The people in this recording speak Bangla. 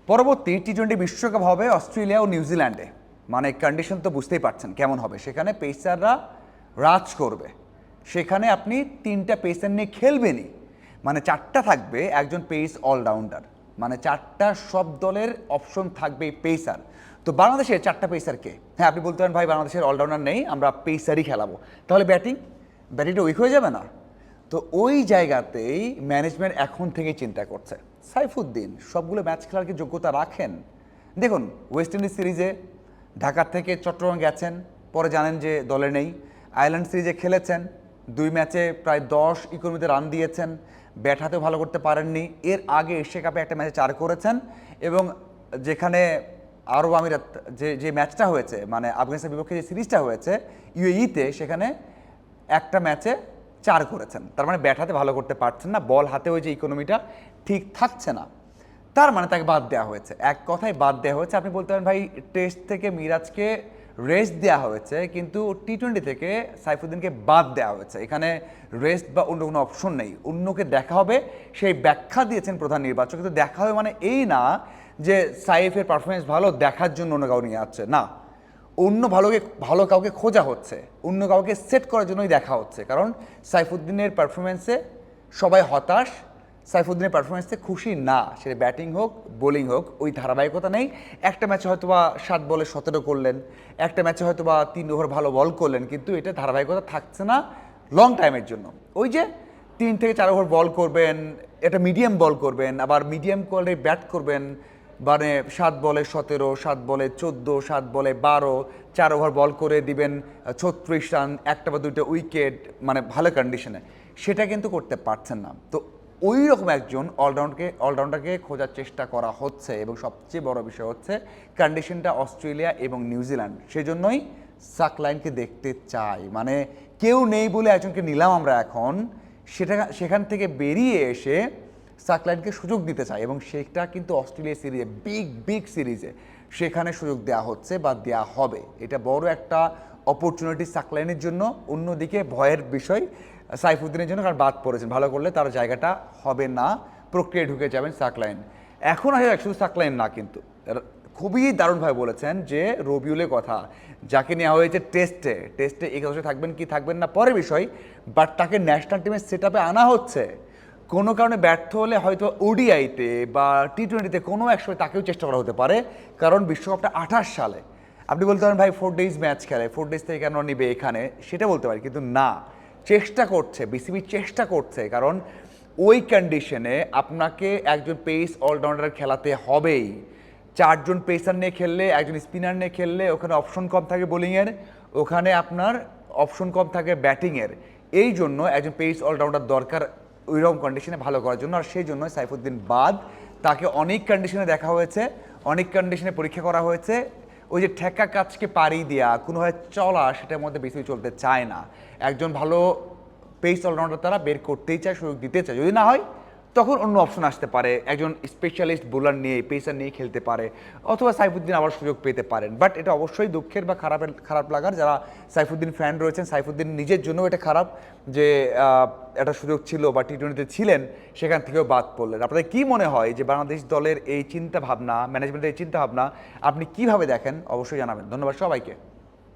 পরবর্তী টি-20 বিশ্বকাপ হবে অস্ট্রেলিয়া ও নিউজিল্যান্ডে। মানে কন্ডিশন তো বুঝতেই পারছেন কেমন হবে। সেখানে পেসাররা রাজ করবে, সেখানে আপনি 3টা পেসার নিয়ে খেলবেনই, মানে 4টা থাকবে একজন পেস অলরাউন্ডার, মানে 4টা সব দলের অপশন থাকবে পেসার। তো বাংলাদেশের 4টা পেসার কে? হ্যাঁ, আপনি বলতে পারেন ভাই বাংলাদেশের অলরাউন্ডার নেই, আমরা পেসারই খেলাবো, তাহলে ব্যাটিংটা উইক হয়ে যাবে না? তো ওই জায়গাতেই ম্যানেজমেন্ট এখন থেকেই চিন্তা করছে সাইফুদ্দিন সবগুলো ম্যাচ খেলার কি যোগ্যতা রাখেন। দেখুন, ওয়েস্ট ইন্ডিজ সিরিজে ঢাকা থেকে চট্টগ্রাম গেছেন, পরে জানেন যে দলে নেই। আয়ারল্যান্ড সিরিজে খেলেছেন, 2 ম্যাচে প্রায় 10 ইকোনমিতে রান দিয়েছেন, ব্যাট হাতেও ভালো করতে পারেননি। এর আগে এশিয়া কাপে একটা ম্যাচে 4 করেছেন, এবং যেখানে আরব আমিরাত যে ম্যাচটা হয়েছে, মানে আফগানিস্তান বিপক্ষে যে সিরিজটা হয়েছে ইউএইতে, সেখানে একটা ম্যাচে 4 করেছেন। তার মানে ব্যাট হাতে ভালো করতে পারছেন না, বল হাতে ওই যে ইকোনমিটা ঠিক থাকছে না, তার মানে তাকে বাদ দেওয়া হয়েছে। এক কথায় বাদ দেওয়া হয়েছে। আপনি বলতে পারেন ভাই টেস্ট থেকে মিরাজকে রেস্ট দেওয়া হয়েছে, কিন্তু টি-20 থেকে সাইফুদ্দিনকে বাদ দেওয়া হয়েছে। এখানে রেস্ট বা অন্য কোনো অপশন নেই, অন্যকে দেখা হবে, সেই ব্যাখ্যা দিয়েছেন প্রধান নির্বাচক। কিন্তু দেখা হবে মানে এই না যে সাইফের পারফরমেন্স ভালো দেখার জন্য অন্য কাউ নিয়ে আসছে, না, অন্য ভালো কাউকে খোঁজা হচ্ছে, অন্য কাউকে সেট করার জন্যই দেখা হচ্ছে। কারণ সাইফুদ্দিনের পারফরমেন্সে সবাই হতাশ, সাইফুদ্দিনের পারফরমেন্সে খুশি না, সেটা ব্যাটিং হোক বোলিং হোক, ওই ধারাবাহিকতা নেই। একটা ম্যাচে হয়তো বা 7 বলে 17 করলেন, একটা ম্যাচে হয়তো বা 3 ওভার ভালো বল করলেন, কিন্তু এটা ধারাবাহিকতা থাকছে না লং টাইমের জন্য। ওই যে 3 থেকে 4 ওভার বল করবেন, এটা মিডিয়াম বল করবেন, আবার মিডিয়াম করে ব্যাট করবেন, মানে 7 বলে 17, 7 বলে 14, 7 বলে 12, 4 ওভার বল করে দিবেন 36 রান, একটা বা 2টা উইকেট, মানে ভালো কন্ডিশনে, সেটা কিন্তু করতে পারছেন না। তো ওই রকম একজন অলরাউন্ডারকে খোঁজার চেষ্টা করা হচ্ছে, এবং সবচেয়ে বড় বিষয় হচ্ছে কন্ডিশনটা অস্ট্রেলিয়া এবং নিউজিল্যান্ড, সেজন্যই সাকলাইনকে দেখতে চাই। মানে কেউ নেই বলে একজনকে নিলাম আমরা এখন, সেখান থেকে বেরিয়ে এসে সাকলাইনকে সুযোগ দিতে চায়, এবং সেটা কিন্তু অস্ট্রেলিয়া সিরিজে বিগ সিরিজে সেখানে সুযোগ দেওয়া হচ্ছে বা দেওয়া হবে। এটা বড় একটা অপরচুনিটি সাকলাইনের জন্য। অন্যদিকে ভয়ের বিষয় সাইফুদ্দিনের জন্য, কারণ বাদ পড়েছেন, ভালো করলে তার জায়গাটা হবে না, প্রক্রিয়ায় ঢুকে যাবেন সাকলাইন। এখন আসলে শুধু সাকলাইন না, কিন্তু খুবই দারুণভাবে বলেছেন যে রবিউলের কথা, যাকে নেওয়া হয়েছে টেস্টে একাদশে থাকবেন কি থাকবেন না পরের বিষয়, বাট তাকে ন্যাশনাল টিমের সেট আপে আনা হচ্ছে। কোনো কারণে ব্যর্থ হলে হয়তো ওডিআইতে বা টি-20তে কোনো এক সময় তাকেও চেষ্টা করা হতে পারে, কারণ বিশ্বকাপটা 28 সালে। আপনি বলতে পারেন ভাই 4 ডেজ ম্যাচ খেলে, 4 ডেজ থেকে কেন নিবে এখানে, সেটা বলতে পারি, কিন্তু না, চেষ্টা করছে বিসিবি, চেষ্টা করছে, কারণ ওই কন্ডিশনে আপনাকে একজন পেস অলরাউন্ডার খেলাতে হবেই। 4 জন পেসার নিয়ে খেললে, একজন স্পিনার নিয়ে খেললে ওখানে অপশন কম থাকে বোলিংয়ের, ওখানে আপনার অপশন কম থাকে ব্যাটিংয়ের। এই জন্য একজন পেস অলরাউন্ডার দরকার ওইরকম কন্ডিশনে ভালো করার জন্য, আর সেই জন্য সাইফুদ্দিন বাদ। তাকে অনেক কন্ডিশনে দেখা হয়েছে, অনেক কন্ডিশনে পরীক্ষা করা হয়েছে। ওই যে ঠেকা কাজকে পাড়ি দেওয়া, কোনোভাবে চলা, সেটার মধ্যে বেশি চলতে চায় না। একজন ভালো পেস অলরাউন্ডার তারা বের করতেই চায়, সুযোগ দিতে চায়। যদি না হয় তখন অন্য অপশন আসতে পারে, একজন স্পেশালিস্ট বোলার নিয়ে, পেসার নিয়ে খেলতে পারে, অথবা সাইফুদ্দিন আবার সুযোগ পেতে পারেন। বাট এটা অবশ্যই দুঃখের বা খারাপ লাগার, যারা সাইফুদ্দিন ফ্যান রয়েছেন, সাইফুদ্দিন নিজের জন্য এটা খারাপ যে একটা সুযোগ ছিল বা টি-20তে ছিলেন, সেখান থেকেও বাদ পড়লেন। আপনাদের কি মনে হয় যে বাংলাদেশ দলের এই চিন্তা ভাবনা, ম্যানেজমেন্টের এই চিন্তা ভাবনা আপনি কিভাবে দেখেন, অবশ্যই জানাবেন। ধন্যবাদ সবাইকে।